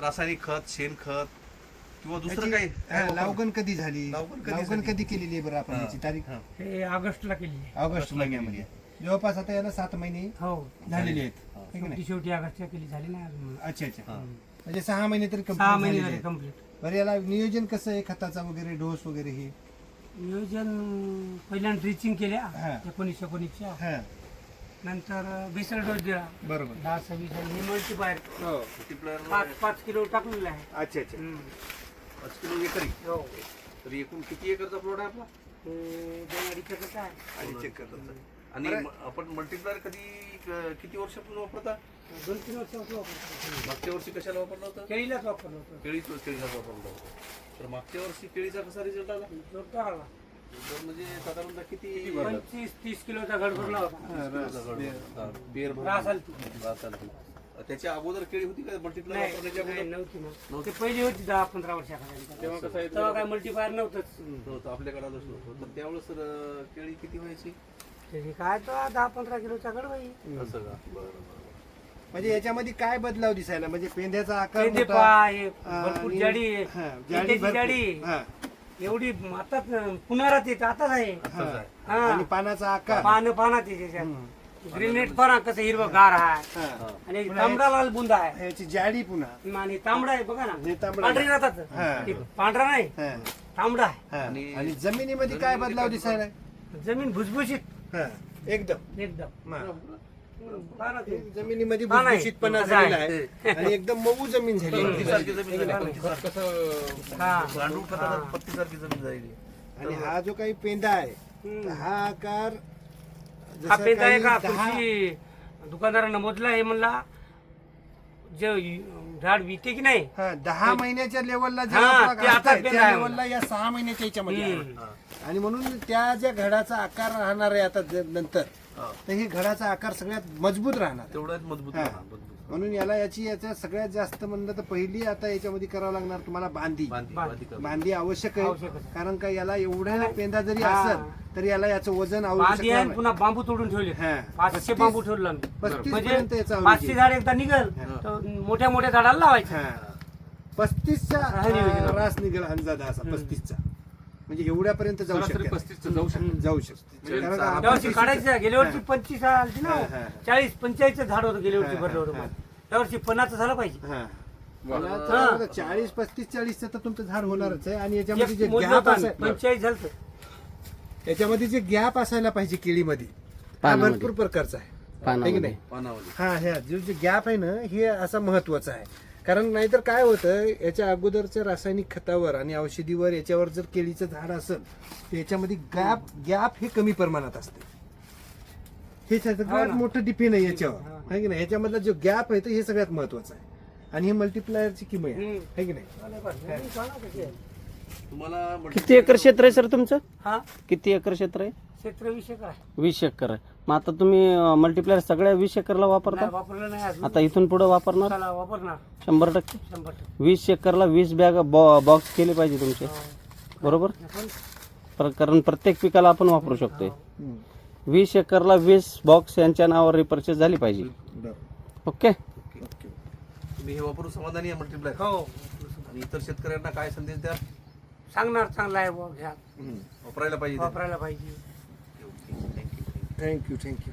रासायनिक खत, शेणखत किंवा दुसरं काही लावगण कधी झाली, लावगण कधी केलेली आहे बरं आपण याची तारीख? हे ऑगस्टला केली. ऑगस्ट महिन्यामध्ये. जवळपास आता याला 7 महिने हो झालेले आहेत. शेवटी ऑगस्टला केली, झाली नाही अजून. अच्छा अच्छा. म्हणजे 6 महिने तरी 6 complete महिने झालेले झाले आहेत. कम्प्लीट. बरं याला नियोजन कसं आहे, खताचा वगैरे डोस वगैरे हे? नियोजन पहिल्यांदा ड्रिचिंग केल्या हा. 19-19च्या, हा नंतर बेसल डोस दिला बरोबर. 10-26 आणि हे मल्टीप्लायर हो. 5 किलो टाकलेलं आहे. अच्छा अच्छा. 5 किलो एकरी. हो तर एकूण किती एकरचा प्लॉट आहे आपला? ते 2-2.5 एकरचं आहे. आणि चेक करतात. आणि आपण मल्टीप्लायर किती वर्षापूर्वी वापरता? 2-3 वर्ष वापरतो. मागच्या वर्षी कशाला वापरलं होतं? केळीलाच वापरलं होतं. केळीचा वापरलं होतं. तर मागच्या वर्षी केळीचा कसा रिझल्ट आला? जोरदार आला. तर म्हणजे साधारणतः किती 25-30 किलोचा घड भरला होता. बेर रास आलती. त्याच्या अगोदर केळी होती का मल्टीप्लायर नाही वापरण्याच्या नाही, अगोदर? नव्हती ना. ते पहिली होती 10-15 वर्षाखाली. तेव्हा कसं आहे तेव्हा काय मल्टीप्लायर नव्हतंच. होतं आपल्याकडे आलंच नव्हतं. तर त्यावेळेस केळी किती व्हायची? त्याची काय तो 10-15 किलोचा घड बाई. असं का? बरं. म्हणजे याच्यामध्ये काय बदलाव दिसायला, म्हणजे पेंद्याचा आकार पेंदे मोठा, पहा, हे भरपूर आणि- जाडी आहे. हा, पेंद्याची भरपूर. जाडी हा. एवढी आता पुनरात येत आताच आहे. हा. हा. आणि पानाचा आकार. पानात येते त्याच्यात. ग्रेनेड पहा कसं हिरवं गार आहे. हा. आणि तांबडा लाल बुंदा आहे. याची जाडी पुन्हा. आणि तांबडा आहे बघा ना, हे तांबडा. पांढरी राहतात. हा. ते पांढरा नाही, हा. तांबडा आहे. हा. आणि जमिनीमध्ये काय बदलाव दिसायला? जमीन भुसभुशीत हा. एकदम. एकदम. हा. पहा ना ते. जमिनीमध्ये हा, नाही. भुसभुशीतपणा असं झालेला आहे. आहे आणि एकदम मऊ जमीन झाली आहे. पत्तीसारखी जमीन झाली. कसं हा. गांडूळ खताला पत्तीसारखी जमीन झाली. आणि हा जो काही पेंदा आहे, तर हा आकार हा जसा पेंदा आहे का काही 10 कृषी दुकानदारांना मोजला आहे म्हणला, जे झाड विकते की नाही. 10 महिन्याच्या लेवलला जे हा, आपला ते घास आता आहे, पेंदा त्या आहे लेवलला या 6 महिन्याच्या याच्यामध्ये आहे. हम्म. आणि म्हणून त्या ज्या घडाचा आकार राहणार आहे आता नंतर, हा. तर ही घडाचा आकार सगळ्यात मजबूत राहणार आहे. तेवढ्याच मजबूत हा. राहणार, मजबूत. म्हणून याच्या सगळ्यात जास्त म्हणलं तर पहिली आता याच्यामध्ये करावं लागणार तुम्हाला बांधी. बांधी कर. बांधी आवश्यक आवश्यक आहे, आहे. कारण का याला एवढ्या पेंदा जरी हा. असेल तर याला याचं वजन बांधी आवश्यक आहे आणि नाही. पुन्हा बांबू तोडून ठेवले. हा. 500 बांबू ठेवलं आम्ही. 35 म्हणजे पर्यंत याचा 500 झाड एकदा निघल तर मोठ्या मोठ्या झाडाला लावायचं. हा. 35च्या हा, नियोजन. रास निघेल अंदाज असा 35चा, म्हणजे एवढ्यापर्यंत जाऊ शकते. जाऊ शकते. कारण का त्या वर्षी आपण काढायचं, गेल्या वर्षी 25 आलती ना, हा, हा. 40-45 झाड होतं गेल्या वर्षी हा, भरलं हा, होतं. हा. त्या वर्षी 50 झालं पाहिजे. हा. हा. 40, 35, 40 तर तुमचं झाड होणारच आहे. आणि याच्यामध्ये जे एक मोजलं गॅप होतं, 45 झालं. याच्यामध्ये जे गॅप असायला पाहिजे केळीमध्ये, हा भरपूर प्रकारचा आहे. है की नाही? पानावली. हा ह्या जे गॅप आहे ना, हे असं महत्वाचं आहे. कारण नाहीतर काय होतं, याच्या अगोदरच्या रासायनिक खतावर आणि औषधीवर याच्यावर जर केळीचं झाड असेल तर याच्यामध्ये गॅप हे कमी प्रमाणात असते. हे सगळ्यात मोठं डिपेंड आहे याच्यावर, है की नाही? याच्यामधला जो गॅप आहे तर हे सगळ्यात महत्वाचं आहे. आणि हे मल्टीप्लायरची किंमत आहे, है की नाही? तुम्हाला किती एकर क्षेत्र आहे सर तुमचं? हा, किती एकर क्षेत्र आहे? क्षेत्र 20 एकर आहे. 20 एकर आहे. मग आता तुम्ही मल्टीप्लायर सगळ्या 20 एकरला वापरता? नाही, वापरलं नाही अजून. आता इथून पुढे वापरणार चला, वापरणार 100%? 100%. 20 एकरला 20 बॅग बॉक्स केले पाहिजे तुमचे, बरोबर? कारण प्रत्येक पिकाला आपण वापरू शकतोय. 20 एकरला 20 बॉक्स यांच्या नावावर रिपर्चेस झाली पाहिजे. ओके. तुम्ही हे वापरून समाधानी आहे मल्टीप्लायर? हो, आणि इतर शेतकऱ्यांना काय संदेश द्या? सांगणार चांगला आहे बुवा, घ्या, वापरायला पाहिजे. वापरायला पाहिजे. थँक्यू. थँक्यू.